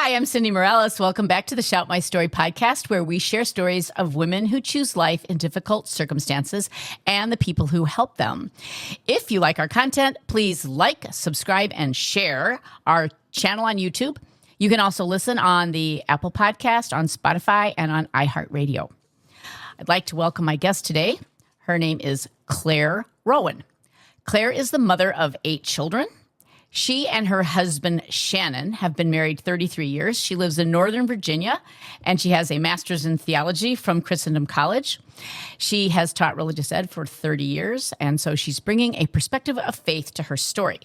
Hi, I'm Cindy Morales. Welcome back to the Shout My Story podcast, where we share stories of women who choose life in difficult circumstances and the people who help them. If you like our content, please like, subscribe, and share our channel on YouTube. You can also listen on the Apple Podcast, on Spotify, and on iHeartRadio. I'd like to welcome my guest today. Her name is Claire Rowan. Claire is the mother of 8 children. She and her husband, Shannon, have been married 33 years. She lives in Northern Virginia, and she has a master's in theology from Christendom College. She has taught religious ed for 30 years, and so she's bringing a perspective of faith to her story.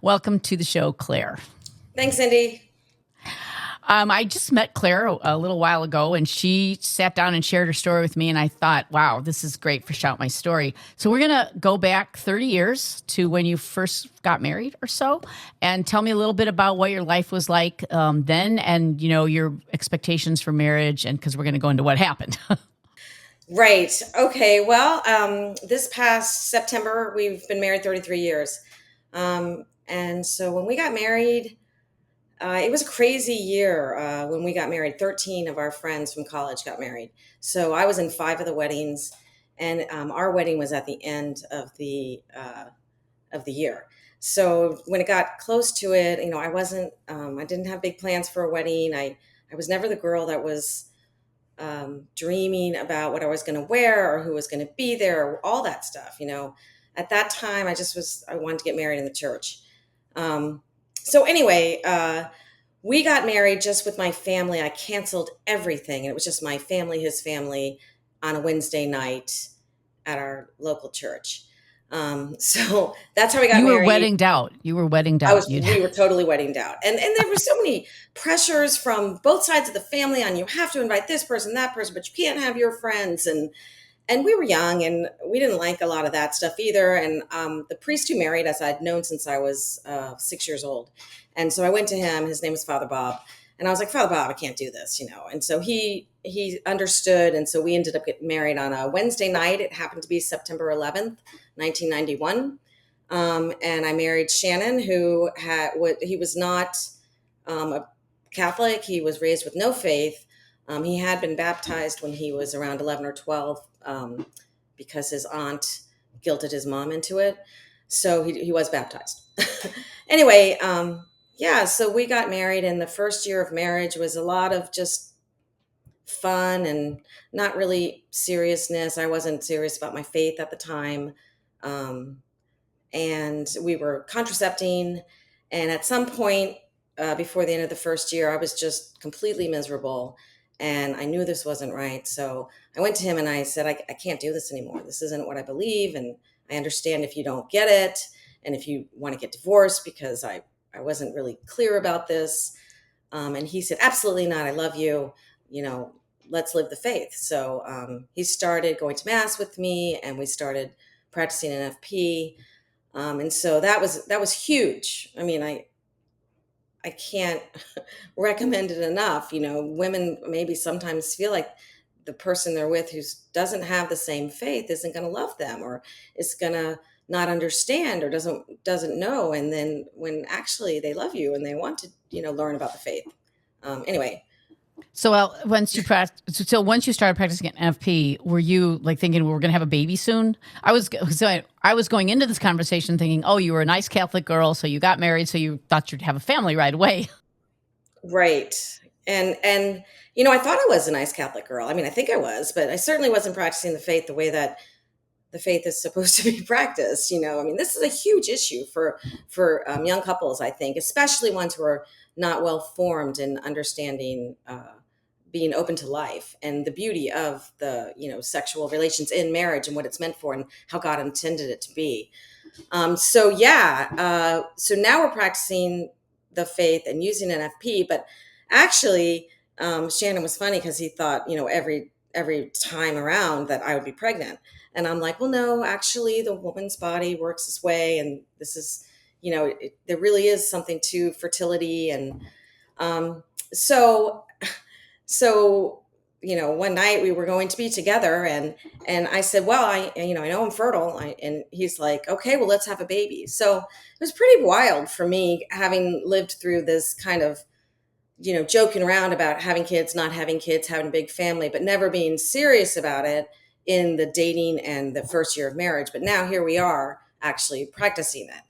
Welcome to the show, Claire. Thanks, Cindy. I just met Claire a little while ago, and she sat down and shared her story with me, and I thought, wow, this is great for Shout My Story. So we're going to go back 30 years to when you first got married or so, and tell me a little bit about what your life was like then and, you know, your expectations for marriage, and because we're going to go into what happened. Right. Okay. Well, this past September, we've been married 33 years. And so when we got married, it was a crazy year when we got married. 13 of our friends from college got married. So I was in 5 of the weddings, and our wedding was at the end of the year. So when it got close to it, you know, I didn't have big plans for a wedding. I was never the girl that was dreaming about what I was going to wear or who was going to be there, or all that stuff. You know, at that time, I wanted to get married in the church. So anyway, we got married just with my family. I canceled everything, and it was just my family, his family, on a Wednesday night at our local church. So that's how we got married. You were weddinged out. You were weddinged out. We were totally weddinged out. And there were so many pressures from both sides of the family on, you have to invite this person, that person, but you can't have your friends. And we were young, and we didn't like a lot of that stuff either. And the priest who married us, I'd known since I was 6 years old. And so I went to him. His name was Father Bob. And I was like, Father Bob, I can't do this, you know. And so he understood. And so we ended up getting married on a Wednesday night. It happened to be September 11th, 1991. And I married Shannon, who he was not a Catholic. He was raised with no faith. He had been baptized when he was around 11 or 12 because his aunt guilted his mom into it. So he was baptized. Anyway, so we got married, and the first year of marriage was a lot of just fun and not really seriousness. I wasn't serious about my faith at the time. And we were contracepting. And at some point before the end of the first year, I was just completely miserable. And I knew this wasn't right. So I went to him and I said, I can't do this anymore. This isn't what I believe. And I understand if you don't get it and if you want to get divorced, because I wasn't really clear about this. And he said, absolutely not. I love you. You know, let's live the faith. So he started going to mass with me, and we started practicing NFP. And so that was huge. I mean, I can't recommend it enough. You know, women maybe sometimes feel like the person they're with who doesn't have the same faith isn't going to love them, or is going to not understand, or doesn't know. And then when actually they love you and they want to, you know, learn about the faith. Anyway. So once you started practicing NFP, were you like thinking we're going to have a baby soon? I was going into this conversation thinking, oh, you were a nice Catholic girl, so you got married, so you thought you'd have a family right away. Right. And you know, I thought I was a nice Catholic girl. I mean, I think I was, but I certainly wasn't practicing the faith the way that the faith is supposed to be practiced. You know, I mean, this is a huge issue for young couples, I think, especially ones who are not well formed in understanding being open to life and the beauty of the, you know, sexual relations in marriage and what it's meant for and how God intended it to be. So now we're practicing the faith and using NFP, but actually Shannon was funny because he thought, you know, every time around that I would be pregnant. And I'm like, well, no, actually the woman's body works this way. And this is, you know, there really is something to fertility. And so, you know, one night we were going to be together, and I said, well, I know I'm fertile. And he's like, okay, well, let's have a baby. So it was pretty wild for me, having lived through this kind of, joking around about having kids, not having kids, having a big family, but never being serious about it in the dating and the first year of marriage. But now here we are actually practicing it.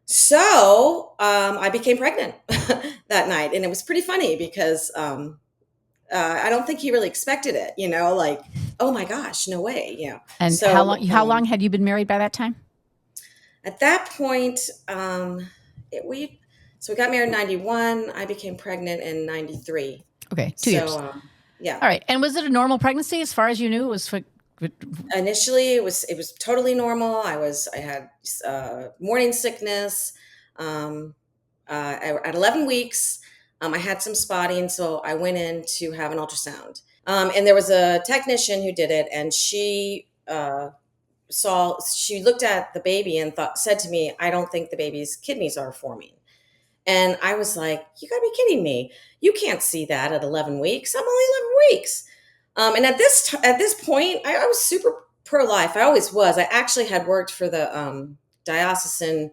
So I became pregnant that night, and it was pretty funny because I don't think he really expected it, like, oh my gosh, no way, And So how long had you been married by that time? at that point, we got married in 91. I became pregnant in 93. Okay, 2 years. Yeah. All right. And was it a normal pregnancy as far as you knew? It was for, Initially, it was totally normal. I had morning sickness. At 11 weeks, I had some spotting, so I went in to have an ultrasound. And there was a technician who did it, and she looked at the baby and said to me, "I don't think the baby's kidneys are forming." And I was like, "You gotta be kidding me. You can't see that at 11 weeks. I'm only 11 weeks." And at this point, I was super pro-life. I always was. I actually had worked for the diocesan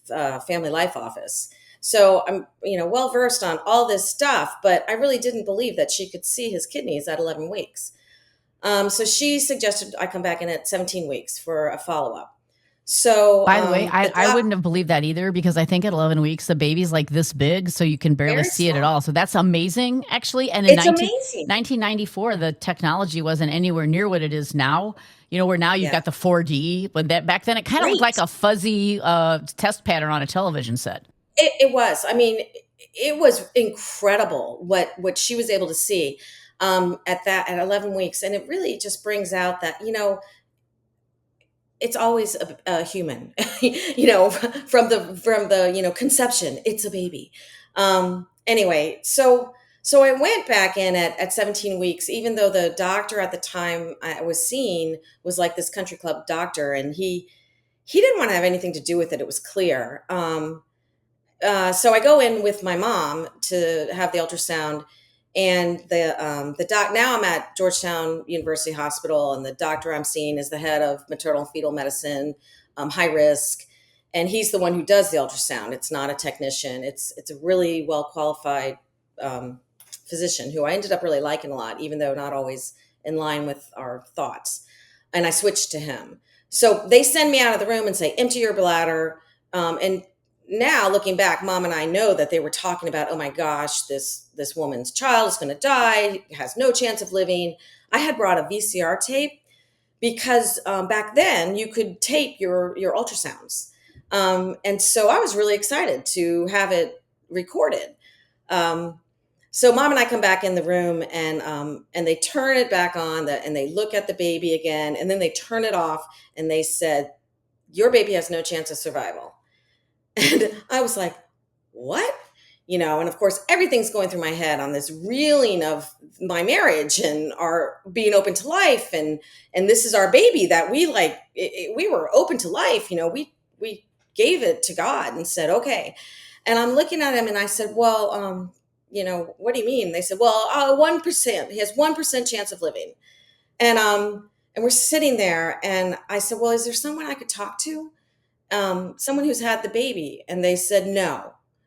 family life office. So I'm, well versed on all this stuff, but I really didn't believe that she could see his kidneys at 11 weeks. So she suggested I come back in at 17 weeks for a follow-up. So, by the way, I wouldn't have believed that either, because I think at 11 weeks, the baby's like this big, so you can barely see it at all. So that's amazing, actually. And in amazing. 1994, the technology wasn't anywhere near what it is now. Where now you've got the 4D, but back then it kind of looked like a fuzzy test pattern on a television set. It was. I mean, it was incredible what she was able to see at 11 weeks. And it really just brings out that, it's always a human, from the conception, it's a baby. Anyway, so I went back in at 17 weeks, even though the doctor at the time I was seeing was like this country club doctor, and he didn't want to have anything to do with it. It was clear. So I go in with my mom to have the ultrasound, and the doc. Now I'm at Georgetown University Hospital, and the doctor I'm seeing is the head of maternal and fetal medicine, high risk, and he's the one who does the ultrasound. It's not a technician. It's a really well qualified physician who I ended up really liking a lot, even though not always in line with our thoughts. And I switched to him. So they send me out of the room and say, "Empty your bladder," and now looking back, Mom and I know that they were talking about, oh my gosh, this woman's child is going to die, has no chance of living. I had brought a VCR tape because back then you could tape your ultrasounds. And so I was really excited to have it recorded. So Mom and I come back in the room, and they turn it back on, and they look at the baby again, and then they turn it off, and they said, "Your baby has no chance of survival." And I was like, what? And of course, everything's going through my head on this reeling of my marriage and our being open to life. And this is our baby that we we were open to life. We gave it to God and said, okay. And I'm looking at him and I said, well, what do you mean? They said, well, 1%, he has 1% chance of living. And we're sitting there, and I said, well, is there someone I could talk to? Someone who's had the baby. And they said,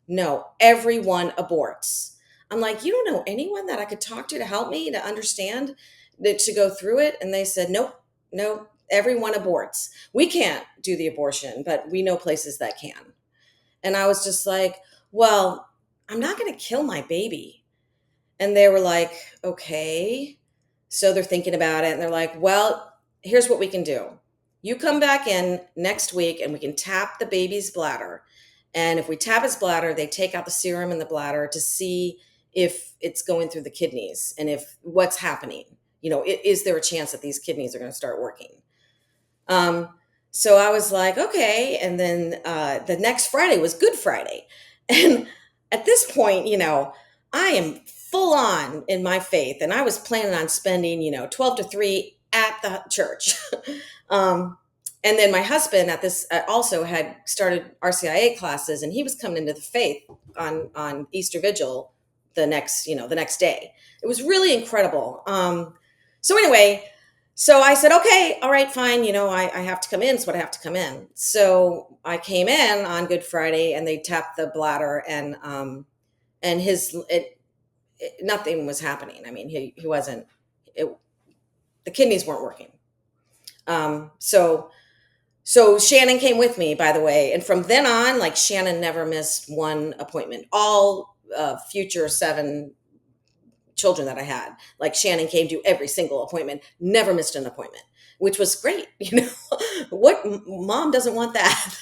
no, everyone aborts. I'm like, you don't know anyone that I could talk to help me to understand, to go through it? And they said, nope, everyone aborts. We can't do the abortion, but we know places that can. And I was just like, well, I'm not going to kill my baby. And they were like, okay. So they're thinking about it, and they're like, well, here's what we can do. You come back in next week and we can tap the baby's bladder. And if we tap his bladder, they take out the serum in the bladder to see if it's going through the kidneys and if what's happening. Is there a chance that these kidneys are going to start working? So I was like, okay. And then the next Friday was Good Friday. And at this point, I am full on in my faith. And I was planning on spending, 12 to 3 at the church. And then my husband also had started RCIA classes, and he was coming into the faith on Easter Vigil the next day. It was really incredible. So anyway, so I said, okay, all right, fine. I have to come in. So I have to come in. So I came in on Good Friday, and they tapped the bladder, and nothing was happening. I mean, he wasn't, the kidneys weren't working. So Shannon came with me, by the way. And from then on, like, Shannon never missed one appointment. All future 7 children that I had, like, Shannon came to every single appointment, never missed an appointment, which was great. What mom doesn't want that?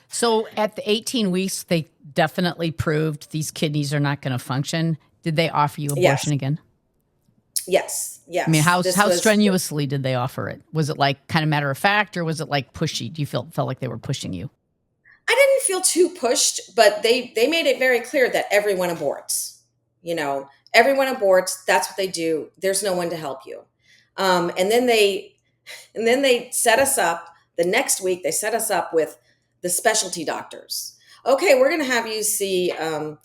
So at the 18 weeks, they definitely proved these kidneys are not going to function. Did they offer you abortion again? Yes. I mean, how strenuously did they offer it? Was it like kind of matter of fact, or was it like pushy? Do you felt like they were pushing you? I didn't feel too pushed, but they made it very clear that everyone aborts. Everyone aborts. That's what they do. There's no one to help you. And then they set us up the next week. They set us up with the specialty doctors. Okay, we're going to have you see a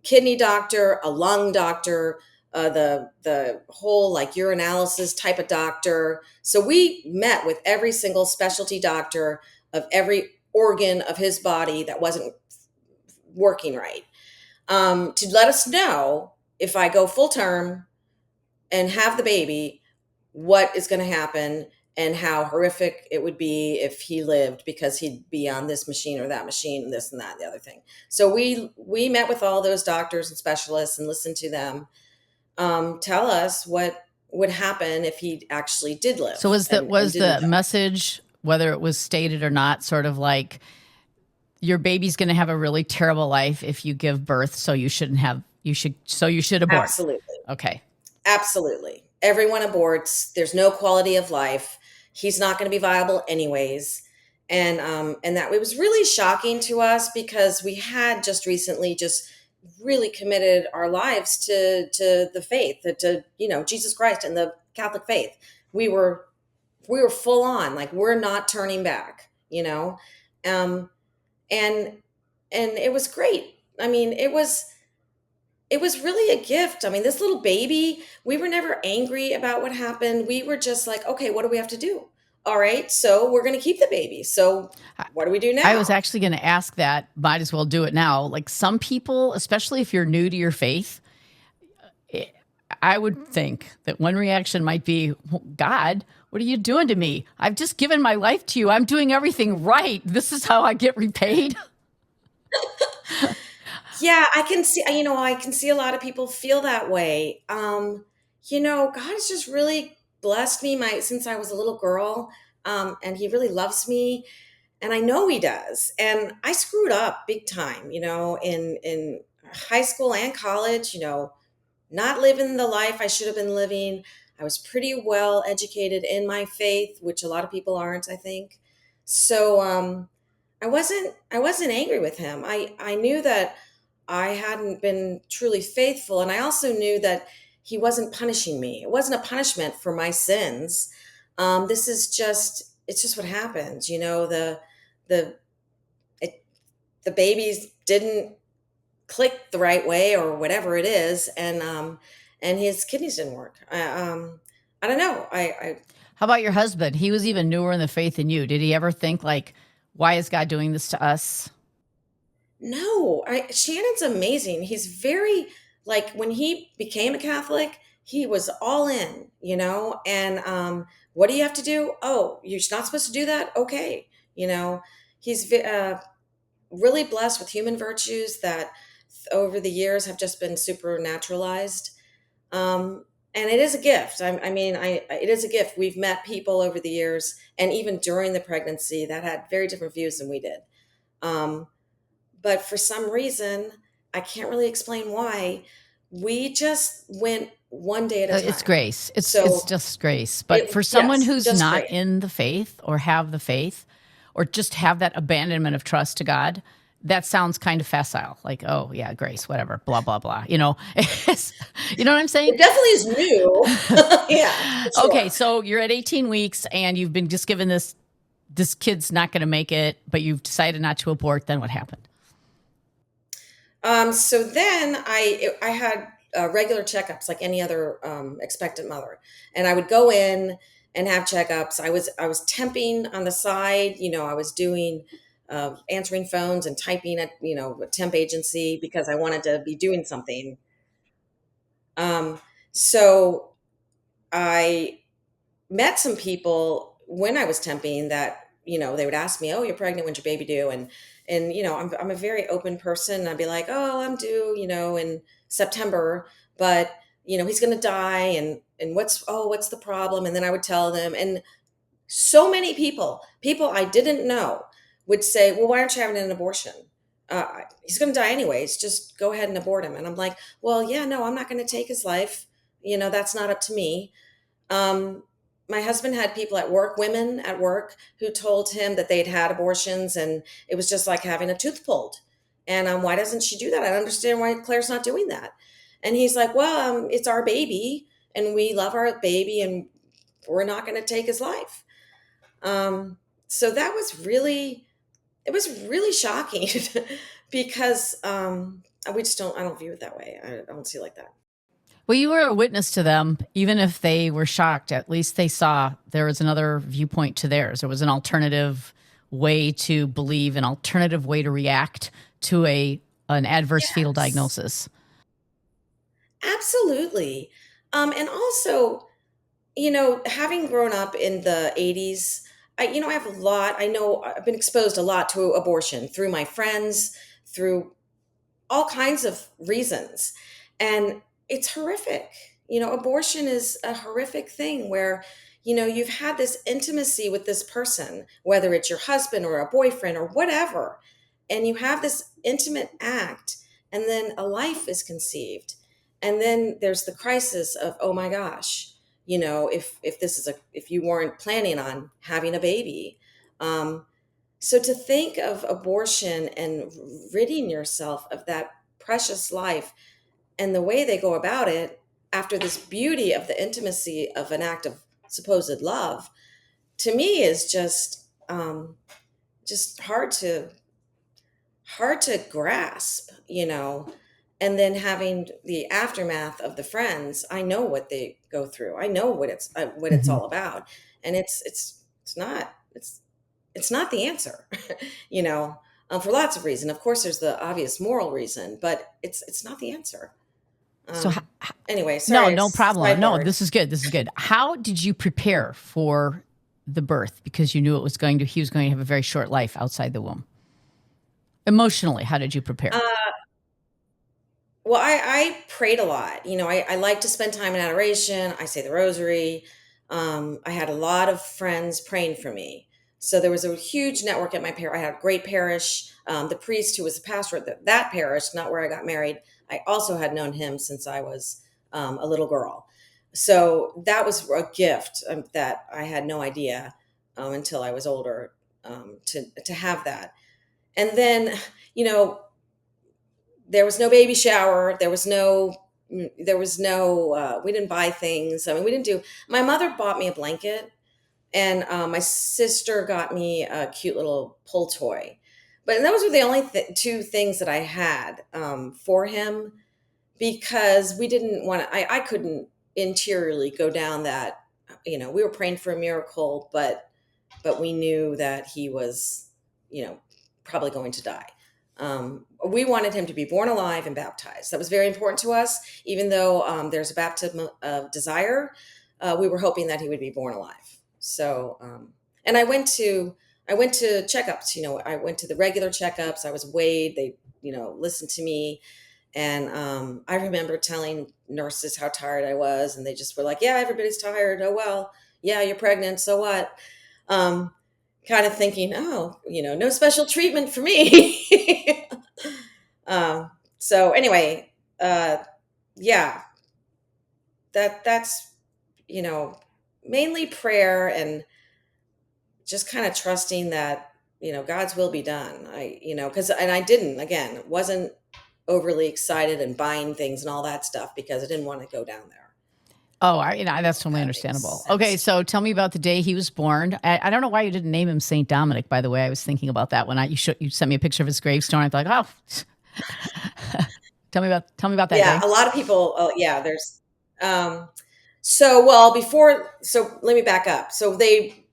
kidney doctor, a lung doctor, the whole like urinalysis type of doctor. So we met with every single specialty doctor of every organ of his body that wasn't working right, to let us know if I go full term and have the baby, what is going to happen and how horrific it would be if he lived, because he'd be on this machine or that machine, this and that, and the other thing. So we met with all those doctors and specialists and listened to them tell us what would happen if he actually did live. So was the message, whether it was stated or not, sort of like, your baby's going to have a really terrible life if you give birth, so you should abort? Absolutely. Okay. Absolutely. Everyone aborts. There's no quality of life. He's not going to be viable anyways. And that it was really shocking to us, because we had just recently just really committed our lives to the faith, to Jesus Christ and the Catholic faith. We were full on, like, we're not turning back, and it was great. I mean, it was really a gift. I mean, this little baby, we were never angry about what happened. We were just like, okay, what do we have to do? All right, so we're going to keep the baby. So what do we do now? I was actually going to ask that. Might as well do it now. Like, some people, especially if you're new to your faith, I would think that one reaction might be, God, what are you doing to me? I've just given my life to you. I'm doing everything right. This is how I get repaid. Yeah, I can see a lot of people feel that way. God has just really blessed me since I was a little girl. And he really loves me, and I know he does. And I screwed up big time, in high school and college, not living the life I should have been living. I was pretty well educated in my faith, which a lot of people aren't, I think. So I wasn't angry with him. I knew that I hadn't been truly faithful, and I also knew that he wasn't punishing me. It wasn't a punishment for my sins. It's just what happens. The babies didn't click the right way or whatever it is. And his kidneys didn't work. I don't know. How about your husband? He was even newer in the faith than you. Did he ever think, like, why is God doing this to us? No, Shannon's amazing. He's very, like, when he became a Catholic, he was all in, and what do you have to do? Oh, you're not supposed to do that? Okay. He's really blessed with human virtues that over the years have just been supernaturalized. And it is a gift. It is a gift. We've met people over the years, and even during the pregnancy, that had very different views than we did. But for some reason, I can't really explain why, we just went one day at a time. It's grace. It's just grace. But for someone who's not grace, in the faith or have the faith or just have that abandonment of trust to God, that sounds kind of facile. Like, oh, yeah, grace, whatever, blah, blah, blah. You know what I'm saying? It definitely is new. Yeah. Sure. Okay, so you're at 18 weeks and you've been just given this kid's not going to make it, but you've decided not to abort. Then what happened? So then I had regular checkups like any other expectant mother, and I would go in and have checkups. I was temping on the side. I was doing answering phones and typing at, a temp agency because I wanted to be doing something. So I met some people when I was temping that, they would ask me, "Oh, you're pregnant. When's your baby due?" And I'm a very open person. I'd be like, "Oh, I'm due, in September, but he's going to die, and what's the problem?" And then I would tell them, and so many people I didn't know, would say, "Well, why aren't you having an abortion? He's going to die anyways. Just go ahead and abort him." And I'm like, "Well, yeah, no, I'm not going to take his life. That's not up to me." Um, my husband had people at work, women at work, who told him that they'd had abortions and it was just like having a tooth pulled. And why doesn't she do that? I don't understand why Claire's not doing that. And he's like, "Well, it's our baby and we love our baby and we're not going to take his life." Um, so it was really shocking because I don't view it that way. I don't see it like that. Well, you were a witness to them. Even if they were shocked, at least they saw there was another viewpoint to theirs. There was an alternative way to believe, an alternative way to react to an adverse fetal Yes, diagnosis. absolutely. And also, having grown up in the 80s, I have a lot, I know I've been exposed a lot to abortion through my friends, through all kinds of reasons. And it's horrific. Abortion is a horrific thing where, you've had this intimacy with this person, whether it's your husband or a boyfriend or whatever, and you have this intimate act, and then a life is conceived. And then there's the crisis of, oh my gosh, if you weren't planning on having a baby. So to think of abortion and ridding yourself of that precious life and the way they go about it after this beauty of the intimacy of an act of supposed love, to me is just hard to grasp, and then having the aftermath of the friends. I know what they go through. I know what it's Mhm. all about, and it's not the answer, you know, for lots of reasons. Of course, there's the obvious moral reason, but it's not the answer. So, Um, anyway, no, sorry, no it's problem. No, sidebarred. this is good. This is good. How did you prepare for the birth? Because you knew he was going to have a very short life outside the womb. Emotionally, how did you prepare? Uh, well, I prayed a lot. I like to spend time in adoration. I say the rosary. I had a lot of friends praying for me. So there was a huge network at my parish. I had a great parish. The priest who was the pastor at that parish, not where I got married, I also had known him since I was a little girl. So that was a gift that I had no idea until I was older, to have that. And then, you know, there was no baby shower. There was no we didn't buy things. I mean, we didn't do. My mother bought me a blanket, and my sister got me a cute little pull toy. But those were the only two things that I had for him, because we didn't want to. I couldn't interiorly go down that. We were praying for a miracle, but we knew that he was, probably going to die. We wanted him to be born alive and baptized. That was very important to us. Even though there's a baptism of desire, we were hoping that he would be born alive. So, and I went to checkups. I went to the regular checkups. I was weighed. They, listened to me, and I remember telling nurses how tired I was, and they just were like, "Yeah, everybody's tired. Oh well, yeah, you're pregnant. So what?" Um, Kind of thinking, "Oh, no special treatment for me." So anyway, uh, yeah, that's you know mainly prayer and just kind of trusting that God's will be done. Because I didn't, again, wasn't overly excited and buying things and all that stuff because I didn't want to go down there. Oh, that's If totally that makes understandable. Okay, sense. so tell me about the day he was born. I don't know why you didn't name him Saint Dominic. By the way, I was thinking about that when you sent me a picture of his gravestone. I thought, oh, tell me about that Yeah, day. a lot of people. Oh, yeah. Um, so let me back up. So they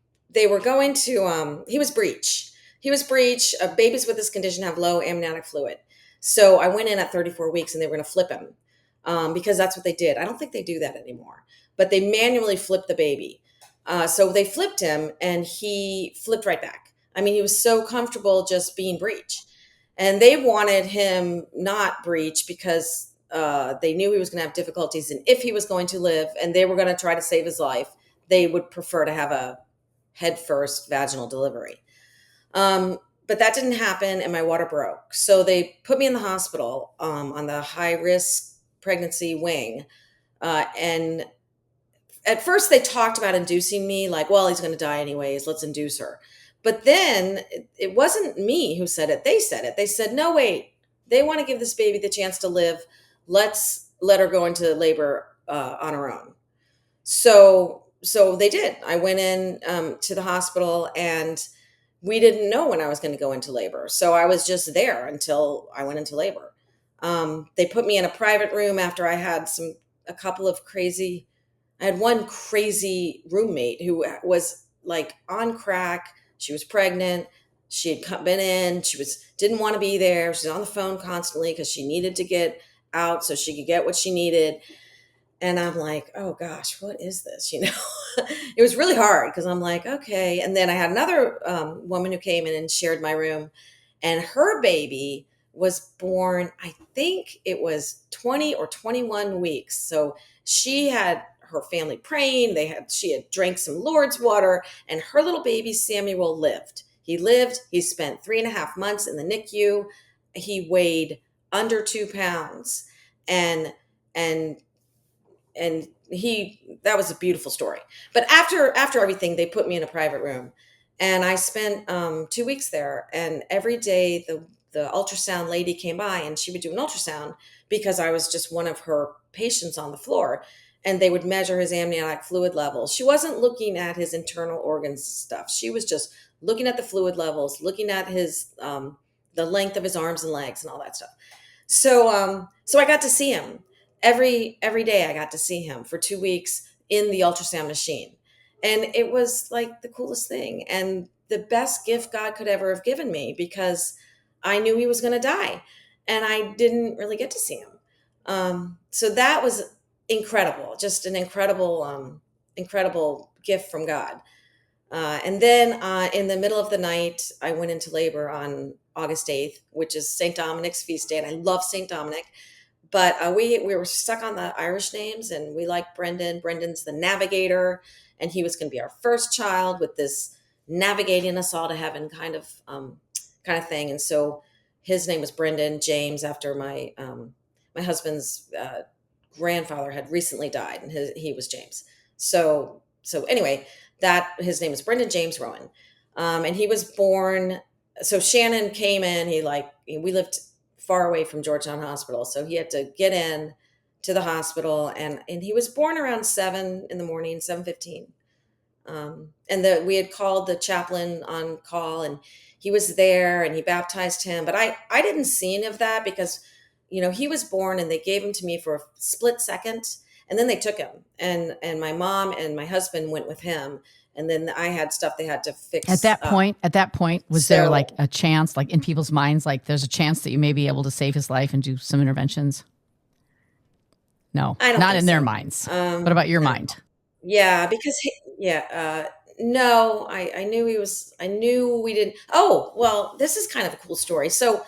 were going to. He was breech. he was breech. Babies with this condition have low amniotic fluid. So I went in at 34 weeks and they were going to flip him because that's what they did. I don't think they do that anymore, but they manually flipped the baby. So they flipped him and he flipped right back. I mean, he was so comfortable just being breech. And they wanted him not breech because they knew he was going to have difficulties. And if he was going to live and they were going to try to save his life, they would prefer to have a head first vaginal delivery. But that didn't happen and my water broke. So they put me in the hospital on the high risk pregnancy wing. And at first they talked about inducing me, like, well, he's going to die anyways. Let's induce her. But then it wasn't me who said it. They said it. They said, no, wait, they want to give this baby the chance to live. Let's let her go into labor on her own. So they did. I went in to the hospital and we didn't know when I was going to go into labor. So I was just there until I went into labor. They put me in a private room after I had I had one crazy roommate who was like on crack. She was pregnant. She had been in. Didn't want to be there. She's on the phone constantly because she needed to get out so she could get what she needed. And I'm like, oh gosh, what is this? It was really hard because I'm like, okay. And then I had another woman who came in and shared my room, and her baby was born, I think it was 20 or 21 weeks. So she had her family praying. She had drank some Lord's water, and her little baby Samuel lived. He lived. He spent 3.5 months in the NICU. He weighed under 2 pounds, and that was a beautiful story. But after everything, they put me in a private room, and I spent 2 weeks there. And every day the ultrasound lady came by and she would do an ultrasound because I was just one of her patients on the floor, and they would measure his amniotic fluid levels. She wasn't looking at his internal organs stuff. She was just looking at the fluid levels, looking at his the length of his arms and legs and all that stuff. So I got to see him every day. I got to see him for 2 weeks in the ultrasound machine. And it was like the coolest thing and the best gift God could ever have given me, because I knew he was going to die and I didn't really get to see him. So that was incredible, just an incredible gift from God. And then in the middle of the night, I went into labor on August 8th, which is St. Dominic's feast day. And I love St. Dominic. But we were stuck on the Irish names, and we like Brendan. Brendan's the navigator, and he was going to be our first child with this navigating us all to heaven kind of thing. And so his name was Brendan James, after my husband's grandfather had recently died, and he was James. So anyway, his name is Brendan James Rowan, and he was born. So Shannon came in. We lived far away from Georgetown Hospital, so he had to get in to the hospital, and he was born around 7 in the morning, 7:15. And we had called the chaplain on call, and he was there, and he baptized him. But I didn't see any of that because, he was born, and they gave him to me for a split second, and then they took him, and my mom and my husband went with him. And then I had stuff they had to fix. At that point, was there like a chance, like in people's minds, like there's a chance that you may be able to save his life and do some interventions? No, not in their minds. What about your mind? Yeah, because no, I knew we didn't. Oh, well, this is kind of a cool story. So,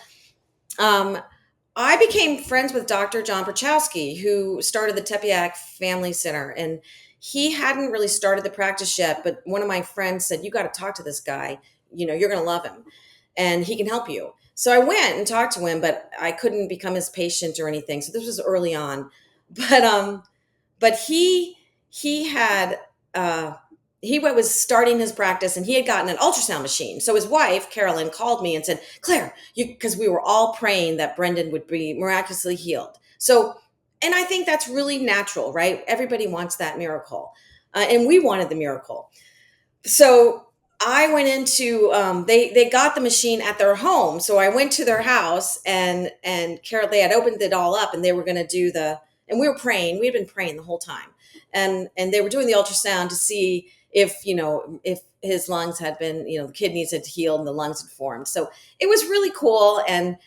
I became friends with Dr. John Perchowski, who started the Tepeyac Family Center, and he hadn't really started the practice yet, but one of my friends said, you got to talk to this guy. You're going to love him and he can help you. So I went and talked to him, but I couldn't become his patient or anything. So this was early on, but he was starting his practice, and he had gotten an ultrasound machine. So his wife, Carolyn, called me and said, Claire, because we were all praying that Brendan would be miraculously healed. And I think that's really natural, right? Everybody wants that miracle. And we wanted the miracle. So I went into, they got the machine at their home. So I went to their house, and Carol, they had opened it all up, and they were going to and we were praying. We had been praying the whole time. And they were doing the ultrasound to see if, if his lungs had been, the kidneys had healed and the lungs had formed. So it was really cool. And,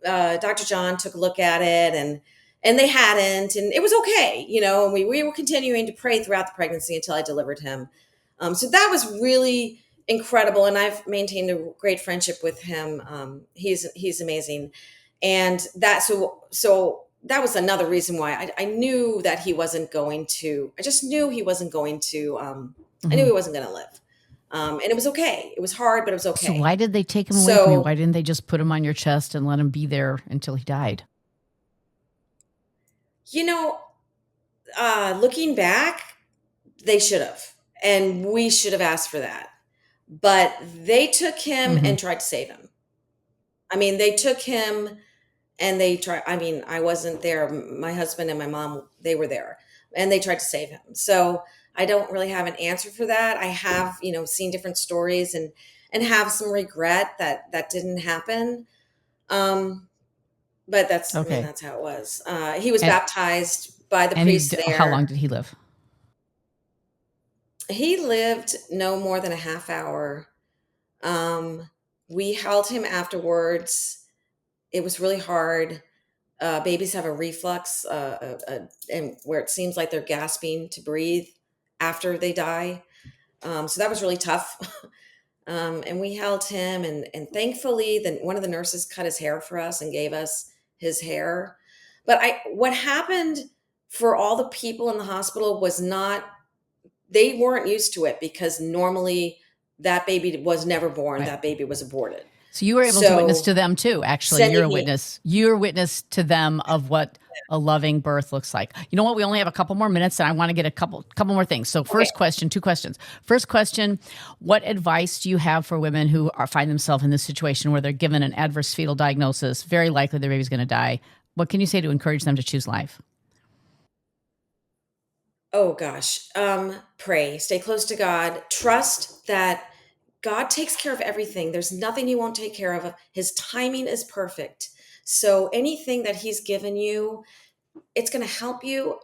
Dr. John took a look at it, and they hadn't, and it was okay, and we were continuing to pray throughout the pregnancy until I delivered him. So that was really incredible. And I've maintained a great friendship with him. He's amazing. And so that was another reason why I knew that he wasn't going to, I just knew he wasn't going to, I knew he wasn't going to live. And it was okay. It was hard, but it was okay. So why did they take him away from you? Why didn't they just put him on your chest and let him be there until he died? Looking back, they should have, and we should have asked for that. But they took him and tried to save him. I mean, they took him and they tried. I mean, I wasn't there. My husband and my mom, they were there, and they tried to save him. So I don't really have an answer for that. I have, seen different stories and have some regret that didn't happen. But that's, okay. That's how it was. He was baptized by the priest there. How long did he live? He lived no more than a half hour. We held him afterwards. It was really hard. Babies have a reflux, and where it seems like they're gasping to breathe after they die. So that was really tough. And we held him, and thankfully, one of the nurses cut his hair for us and gave us his hair. But what happened for all the people in the hospital was they weren't used to it, because normally that baby was never born. Right. That baby was aborted. So you were able to witness to them too. Actually, you're a witness. You're a witness to them of what a loving birth looks like. You know what? We only have a couple more minutes, and I want to get a couple more things. So first question, two questions. First question, what advice do you have for women who find themselves in this situation where they're given an adverse fetal diagnosis, very likely their baby's going to die? What can you say to encourage them to choose life? Oh gosh. Pray, stay close to God, trust that God takes care of everything. There's nothing he won't take care of. His timing is perfect. So anything that he's given you, it's going to help you.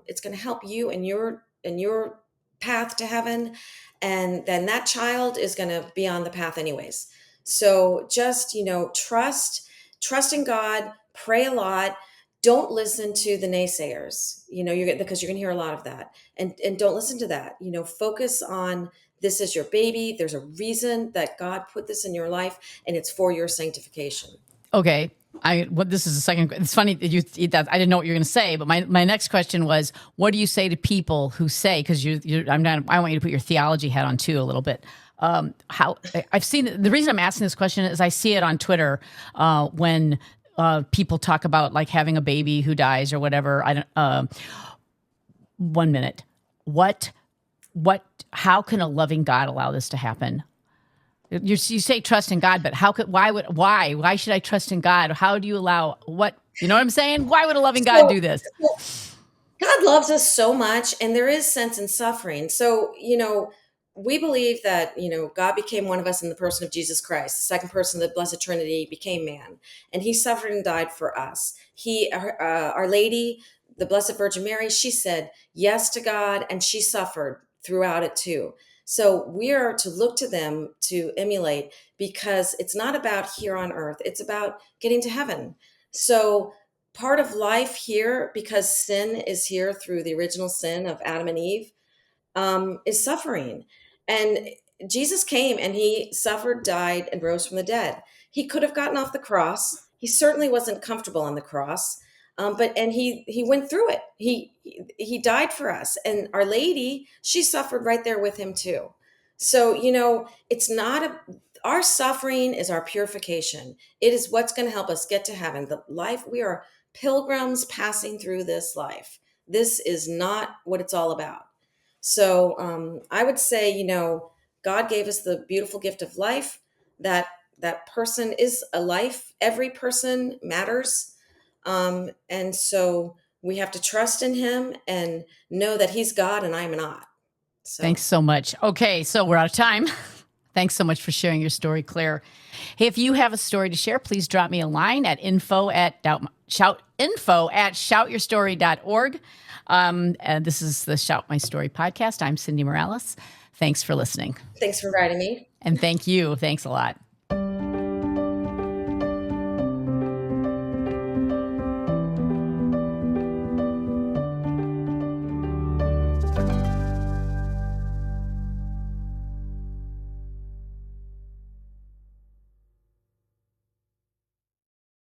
It's going to help you in your path to heaven. And then that child is going to be on the path anyways. So just, trust in God, pray a lot. Don't listen to the naysayers, because you're going to hear a lot of that, and don't listen to that. Focus on, this is your baby. There's a reason that God put this in your life, and it's for your sanctification. Okay. This is the second. It's funny that you eat that. I didn't know what you were going to say, but my next question was, what do you say to people who say, because I want you to put your theology hat on too a little bit. How I've seen, the reason I'm asking this question is I see it on Twitter when people talk about like having a baby who dies or whatever. 1 minute. How can a loving God allow this to happen? You say trust in God, but why should I trust in God? How do you allow what? You know what I'm saying? Why would a loving God do this? God loves us so much, and there is sense in suffering. So, we believe that, God became one of us in the person of Jesus Christ. The second person of the Blessed Trinity became man, and he suffered and died for us. Our Lady, the Blessed Virgin Mary, she said yes to God, and she suffered throughout it too. So we are to look to them to emulate, because it's not about here on earth. It's about getting to heaven. So part of life here, because sin is here through the original sin of Adam and Eve, is suffering. And Jesus came and he suffered, died, and rose from the dead. He could have gotten off the cross. He certainly wasn't comfortable on the cross. But he went through it. He died for us. And Our Lady, she suffered right there with him too. So, it's not our suffering is our purification. It is what's going to help us get to heaven. The life, we are pilgrims passing through this life. This is not what it's all about. So I would say, God gave us the beautiful gift of life. That person is a life. Every person matters. And so we have to trust in him and know that he's God and I am not. So. Thanks so much. Okay, so we're out of time. Thanks so much for sharing your story, Claire. Hey, if you have a story to share, please drop me a line at info@shoutyourstory.org. And this is the Shout My Story podcast. I'm Cindy Morales. Thanks for listening. Thanks for inviting me. And thank you. Thanks a lot.